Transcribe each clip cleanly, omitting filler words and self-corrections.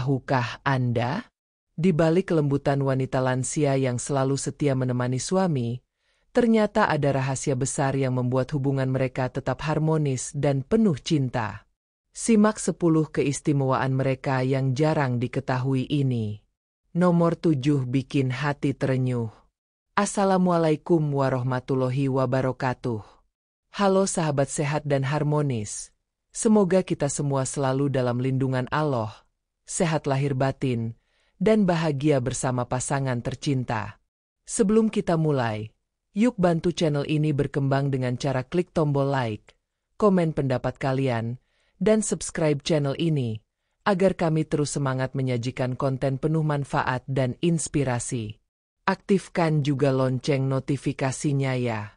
Tahukah Anda? Di balik kelembutan wanita lansia yang selalu setia menemani suami, ternyata ada rahasia besar yang membuat hubungan mereka tetap harmonis dan penuh cinta. Simak 10 keistimewaan mereka yang jarang diketahui ini. Nomor 7, bikin hati terenyuh. Assalamualaikum warahmatullahi wabarakatuh. Halo sahabat sehat dan harmonis. Semoga kita semua selalu dalam lindungan Allah, sehat lahir batin, dan bahagia bersama pasangan tercinta. Sebelum kita mulai, yuk bantu channel ini berkembang dengan cara klik tombol like, komen pendapat kalian, dan subscribe channel ini, agar kami terus semangat menyajikan konten penuh manfaat dan inspirasi. Aktifkan juga lonceng notifikasinya ya.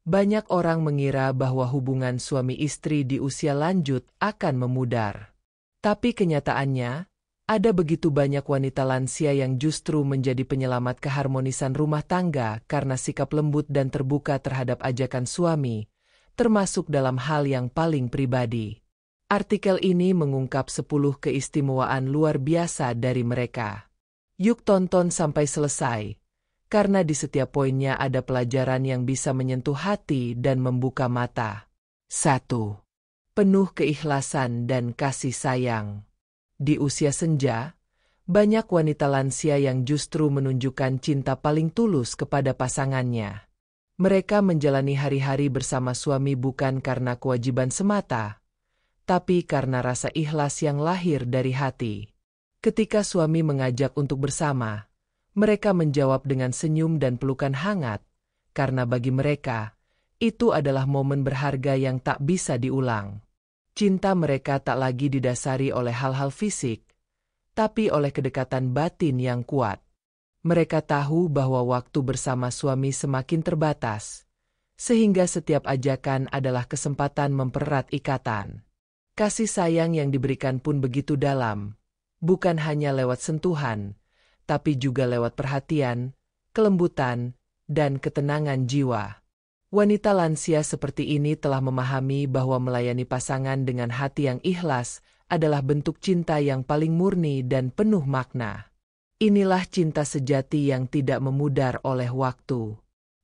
Banyak orang mengira bahwa hubungan suami istri di usia lanjut akan memudar. Tapi kenyataannya, ada begitu banyak wanita lansia yang justru menjadi penyelamat keharmonisan rumah tangga karena sikap lembut dan terbuka terhadap ajakan suami, termasuk dalam hal yang paling pribadi. Artikel ini mengungkap 10 keistimewaan luar biasa dari mereka. Yuk tonton sampai selesai, karena di setiap poinnya ada pelajaran yang bisa menyentuh hati dan membuka mata. 1. Penuh keikhlasan dan kasih sayang. Di usia senja, banyak wanita lansia yang justru menunjukkan cinta paling tulus kepada pasangannya. Mereka menjalani hari-hari bersama suami bukan karena kewajiban semata, tapi karena rasa ikhlas yang lahir dari hati. Ketika suami mengajak untuk bersama, mereka menjawab dengan senyum dan pelukan hangat, karena bagi mereka, itu adalah momen berharga yang tak bisa diulang. Cinta mereka tak lagi didasari oleh hal-hal fisik, tapi oleh kedekatan batin yang kuat. Mereka tahu bahwa waktu bersama suami semakin terbatas, sehingga setiap ajakan adalah kesempatan mempererat ikatan. Kasih sayang yang diberikan pun begitu dalam, bukan hanya lewat sentuhan, tapi juga lewat perhatian, kelembutan, dan ketenangan jiwa. Wanita lansia seperti ini telah memahami bahwa melayani pasangan dengan hati yang ikhlas adalah bentuk cinta yang paling murni dan penuh makna. Inilah cinta sejati yang tidak memudar oleh waktu.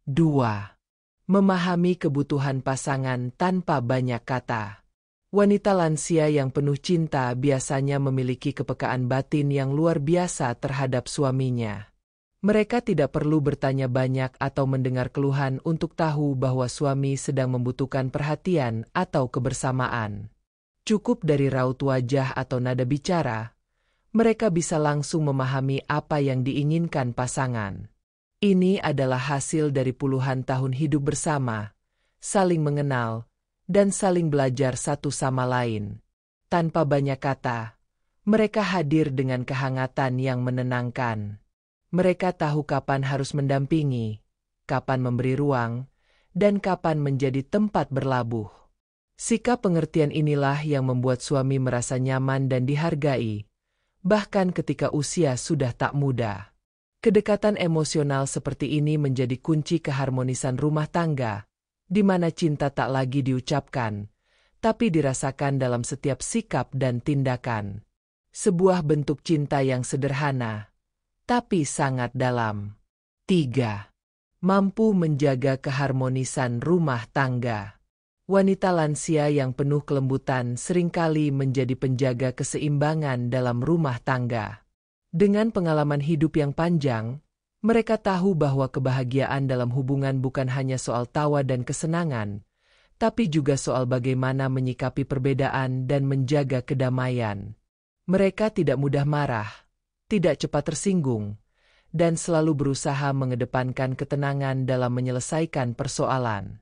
2. Memahami kebutuhan pasangan tanpa banyak kata. Wanita lansia yang penuh cinta biasanya memiliki kepekaan batin yang luar biasa terhadap suaminya. Mereka tidak perlu bertanya banyak atau mendengar keluhan untuk tahu bahwa suami sedang membutuhkan perhatian atau kebersamaan. Cukup dari raut wajah atau nada bicara, mereka bisa langsung memahami apa yang diinginkan pasangan. Ini adalah hasil dari puluhan tahun hidup bersama, saling mengenal, dan saling belajar satu sama lain. Tanpa banyak kata, mereka hadir dengan kehangatan yang menenangkan. Mereka tahu kapan harus mendampingi, kapan memberi ruang, dan kapan menjadi tempat berlabuh. Sikap pengertian inilah yang membuat suami merasa nyaman dan dihargai, bahkan ketika usia sudah tak muda. Kedekatan emosional seperti ini menjadi kunci keharmonisan rumah tangga, di mana cinta tak lagi diucapkan, tapi dirasakan dalam setiap sikap dan tindakan. Sebuah bentuk cinta yang sederhana, tapi sangat dalam. 3. Mampu menjaga keharmonisan rumah tangga. Wanita lansia yang penuh kelembutan seringkali menjadi penjaga keseimbangan dalam rumah tangga. Dengan pengalaman hidup yang panjang, mereka tahu bahwa kebahagiaan dalam hubungan bukan hanya soal tawa dan kesenangan, tapi juga soal bagaimana menyikapi perbedaan dan menjaga kedamaian. Mereka tidak mudah marah, tidak cepat tersinggung, dan selalu berusaha mengedepankan ketenangan dalam menyelesaikan persoalan.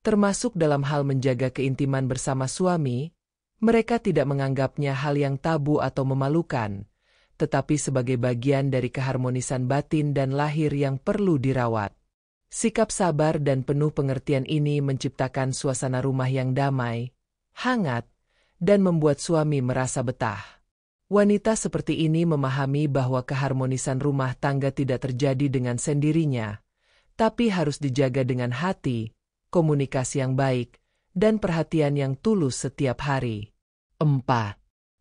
Termasuk dalam hal menjaga keintiman bersama suami, mereka tidak menganggapnya hal yang tabu atau memalukan, tetapi sebagai bagian dari keharmonisan batin dan lahir yang perlu dirawat. Sikap sabar dan penuh pengertian ini menciptakan suasana rumah yang damai, hangat, dan membuat suami merasa betah. Wanita seperti ini memahami bahwa keharmonisan rumah tangga tidak terjadi dengan sendirinya, tapi harus dijaga dengan hati, komunikasi yang baik, dan perhatian yang tulus setiap hari. 4.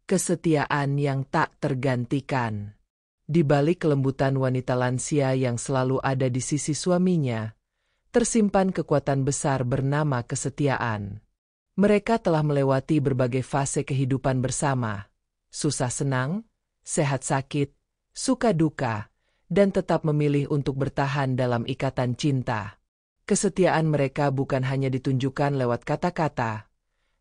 Kesetiaan yang tak tergantikan. Di balik kelembutan wanita lansia yang selalu ada di sisi suaminya, tersimpan kekuatan besar bernama kesetiaan. Mereka telah melewati berbagai fase kehidupan bersama, susah senang, sehat sakit, suka duka, dan tetap memilih untuk bertahan dalam ikatan cinta. Kesetiaan mereka bukan hanya ditunjukkan lewat kata-kata,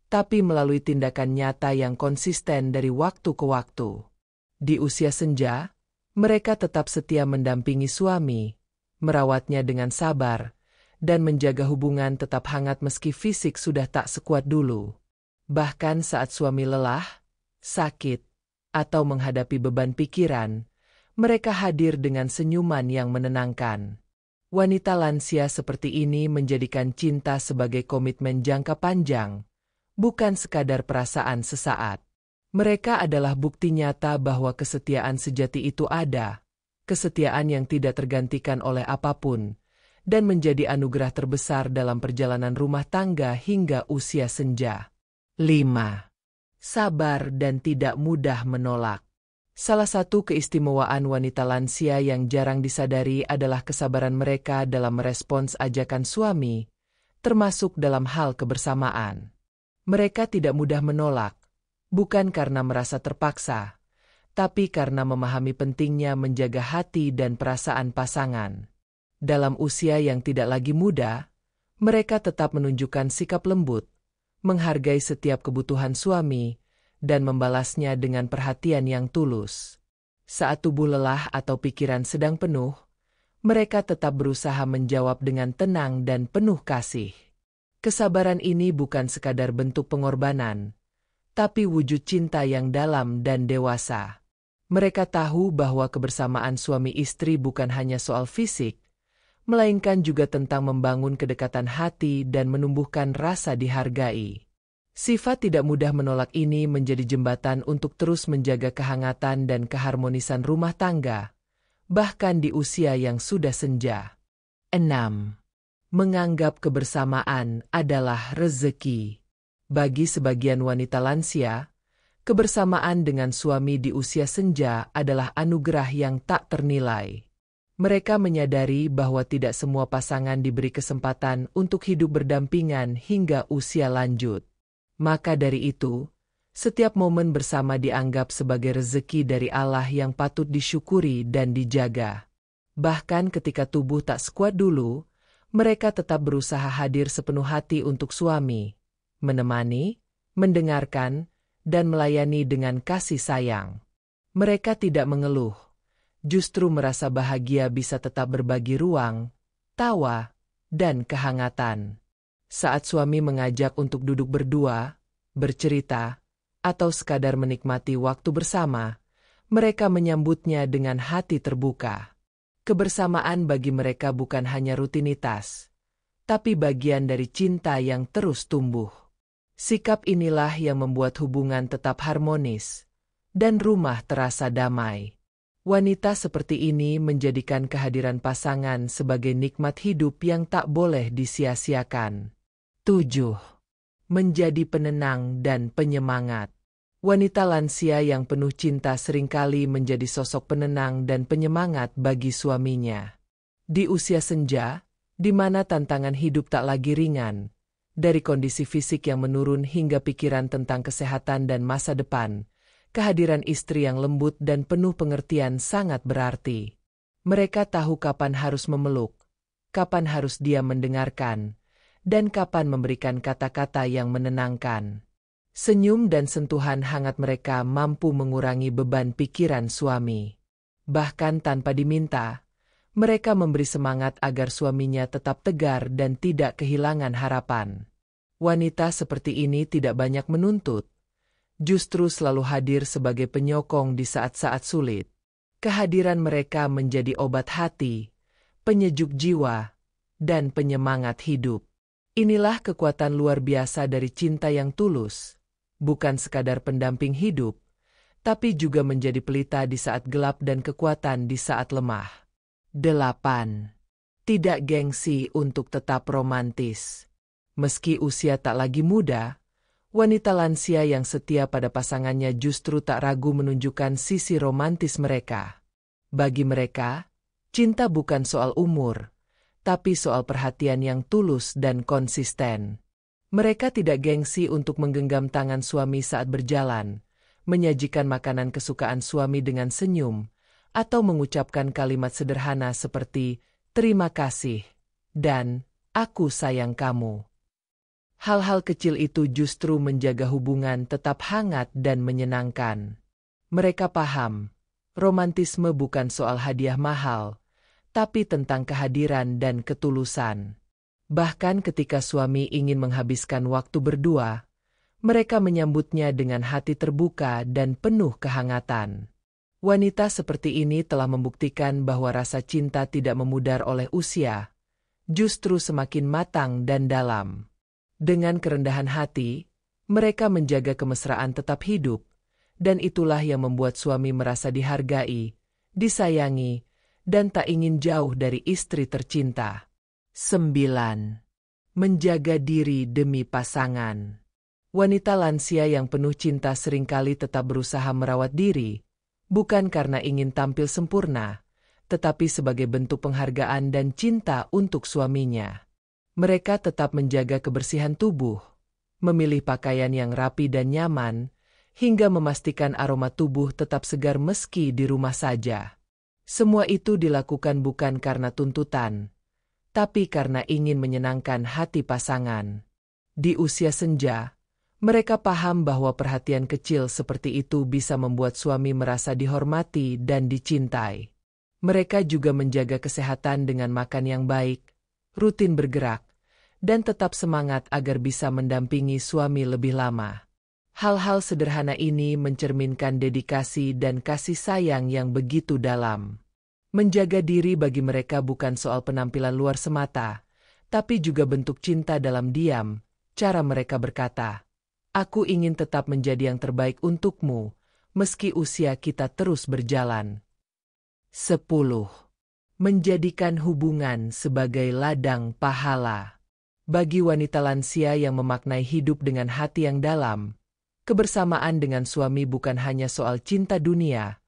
tapi melalui tindakan nyata yang konsisten dari waktu ke waktu. Di usia senja, mereka tetap setia mendampingi suami, merawatnya dengan sabar, dan menjaga hubungan tetap hangat meski fisik sudah tak sekuat dulu. Bahkan saat suami lelah, sakit, atau menghadapi beban pikiran, mereka hadir dengan senyuman yang menenangkan. Wanita lansia seperti ini menjadikan cinta sebagai komitmen jangka panjang, bukan sekadar perasaan sesaat. Mereka adalah bukti nyata bahwa kesetiaan sejati itu ada, kesetiaan yang tidak tergantikan oleh apapun, dan menjadi anugerah terbesar dalam perjalanan rumah tangga hingga usia senja. 5. Sabar dan tidak mudah menolak. Salah satu keistimewaan wanita lansia yang jarang disadari adalah kesabaran mereka dalam merespons ajakan suami, termasuk dalam hal kebersamaan. Mereka tidak mudah menolak, bukan karena merasa terpaksa, tapi karena memahami pentingnya menjaga hati dan perasaan pasangan. Dalam usia yang tidak lagi muda, mereka tetap menunjukkan sikap lembut, menghargai setiap kebutuhan suami, dan membalasnya dengan perhatian yang tulus. Saat tubuh lelah atau pikiran sedang penuh, mereka tetap berusaha menjawab dengan tenang dan penuh kasih. Kesabaran ini bukan sekadar bentuk pengorbanan, tapi wujud cinta yang dalam dan dewasa. Mereka tahu bahwa kebersamaan suami istri bukan hanya soal fisik, melainkan juga tentang membangun kedekatan hati dan menumbuhkan rasa dihargai. Sifat tidak mudah menolak ini menjadi jembatan untuk terus menjaga kehangatan dan keharmonisan rumah tangga, bahkan di usia yang sudah senja. 6. Menganggap kebersamaan adalah rezeki. Bagi sebagian wanita lansia, kebersamaan dengan suami di usia senja adalah anugerah yang tak ternilai. Mereka menyadari bahwa tidak semua pasangan diberi kesempatan untuk hidup berdampingan hingga usia lanjut. Maka dari itu, setiap momen bersama dianggap sebagai rezeki dari Allah yang patut disyukuri dan dijaga. Bahkan ketika tubuh tak sekuat dulu, mereka tetap berusaha hadir sepenuh hati untuk suami, menemani, mendengarkan, dan melayani dengan kasih sayang. Mereka tidak mengeluh, justru merasa bahagia bisa tetap berbagi ruang, tawa, dan kehangatan. Saat suami mengajak untuk duduk berdua, bercerita, atau sekadar menikmati waktu bersama, mereka menyambutnya dengan hati terbuka. Kebersamaan bagi mereka bukan hanya rutinitas, tapi bagian dari cinta yang terus tumbuh. Sikap inilah yang membuat hubungan tetap harmonis, dan rumah terasa damai. Wanita seperti ini menjadikan kehadiran pasangan sebagai nikmat hidup yang tak boleh disia-siakan. 7. Menjadi penenang dan penyemangat. Wanita lansia yang penuh cinta seringkali menjadi sosok penenang dan penyemangat bagi suaminya. Di usia senja, di mana tantangan hidup tak lagi ringan, dari kondisi fisik yang menurun hingga pikiran tentang kesehatan dan masa depan, kehadiran istri yang lembut dan penuh pengertian sangat berarti. Mereka tahu kapan harus memeluk, kapan harus diam mendengarkan, dan kapan memberikan kata-kata yang menenangkan. Senyum dan sentuhan hangat mereka mampu mengurangi beban pikiran suami. Bahkan tanpa diminta, mereka memberi semangat agar suaminya tetap tegar dan tidak kehilangan harapan. Wanita seperti ini tidak banyak menuntut, justru selalu hadir sebagai penyokong di saat-saat sulit. Kehadiran mereka menjadi obat hati, penyejuk jiwa, dan penyemangat hidup. Inilah kekuatan luar biasa dari cinta yang tulus, bukan sekadar pendamping hidup, tapi juga menjadi pelita di saat gelap dan kekuatan di saat lemah. 8. Tidak gengsi untuk tetap romantis. Meski usia tak lagi muda, Wanita lansia yang setia pada pasangannya justru tak ragu menunjukkan sisi romantis mereka. Bagi mereka, cinta bukan soal umur, tapi soal perhatian yang tulus dan konsisten. Mereka tidak gengsi untuk menggenggam tangan suami saat berjalan, menyajikan makanan kesukaan suami dengan senyum, atau mengucapkan kalimat sederhana seperti, "Terima kasih," dan "Aku sayang kamu." Hal-hal kecil itu justru menjaga hubungan tetap hangat dan menyenangkan. Mereka paham, romantisme bukan soal hadiah mahal, tapi tentang kehadiran dan ketulusan. Bahkan ketika suami ingin menghabiskan waktu berdua, mereka menyambutnya dengan hati terbuka dan penuh kehangatan. Wanita seperti ini telah membuktikan bahwa rasa cinta tidak memudar oleh usia, justru semakin matang dan dalam. Dengan kerendahan hati, mereka menjaga kemesraan tetap hidup, dan itulah yang membuat suami merasa dihargai, disayangi, dan tak ingin jauh dari istri tercinta. 9. Menjaga diri demi pasangan. Wanita lansia yang penuh cinta seringkali tetap berusaha merawat diri, bukan karena ingin tampil sempurna, tetapi sebagai bentuk penghargaan dan cinta untuk suaminya. Mereka tetap menjaga kebersihan tubuh, memilih pakaian yang rapi dan nyaman, hingga memastikan aroma tubuh tetap segar meski di rumah saja. Semua itu dilakukan bukan karena tuntutan, tapi karena ingin menyenangkan hati pasangan. Di usia senja, mereka paham bahwa perhatian kecil seperti itu bisa membuat suami merasa dihormati dan dicintai. Mereka juga menjaga kesehatan dengan makan yang baik, rutin bergerak, dan tetap semangat agar bisa mendampingi suami lebih lama. Hal-hal sederhana ini mencerminkan dedikasi dan kasih sayang yang begitu dalam. Menjaga diri bagi mereka bukan soal penampilan luar semata, tapi juga bentuk cinta dalam diam. Cara mereka berkata, "Aku ingin tetap menjadi yang terbaik untukmu, meski usia kita terus berjalan." 10. Menjadikan hubungan sebagai ladang pahala. Bagi wanita lansia yang memaknai hidup dengan hati yang dalam, kebersamaan dengan suami bukan hanya soal cinta dunia,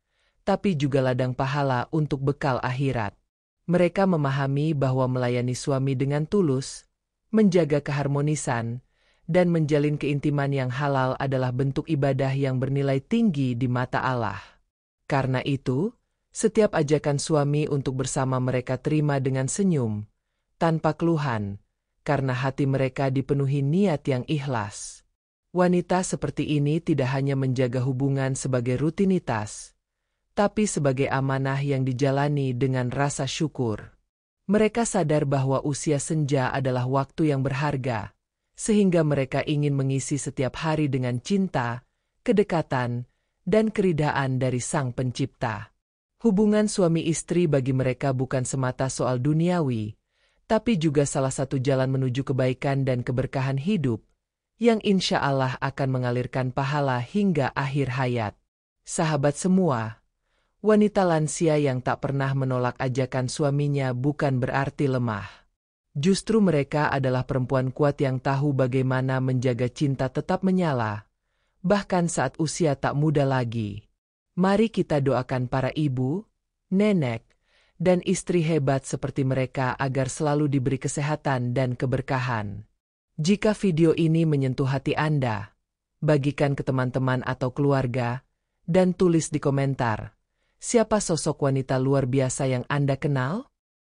tapi juga ladang pahala untuk bekal akhirat. Mereka memahami bahwa melayani suami dengan tulus, menjaga keharmonisan, dan menjalin keintiman yang halal adalah bentuk ibadah yang bernilai tinggi di mata Allah. Karena itu, setiap ajakan suami untuk bersama mereka terima dengan senyum, tanpa keluhan, karena hati mereka dipenuhi niat yang ikhlas. Wanita seperti ini tidak hanya menjaga hubungan sebagai rutinitas, tapi sebagai amanah yang dijalani dengan rasa syukur. Mereka sadar bahwa usia senja adalah waktu yang berharga, sehingga mereka ingin mengisi setiap hari dengan cinta, kedekatan, dan keridhaan dari Sang Pencipta. Hubungan suami istri bagi mereka bukan semata soal duniawi, tapi juga salah satu jalan menuju kebaikan dan keberkahan hidup, yang insya Allah akan mengalirkan pahala hingga akhir hayat. Sahabat semua, wanita lansia yang tak pernah menolak ajakan suaminya bukan berarti lemah. Justru mereka adalah perempuan kuat yang tahu bagaimana menjaga cinta tetap menyala, bahkan saat usia tak muda lagi. Mari kita doakan para ibu, nenek, dan istri hebat seperti mereka agar selalu diberi kesehatan dan keberkahan. Jika video ini menyentuh hati Anda, bagikan ke teman-teman atau keluarga, dan tulis di komentar, siapa sosok wanita luar biasa yang Anda kenal?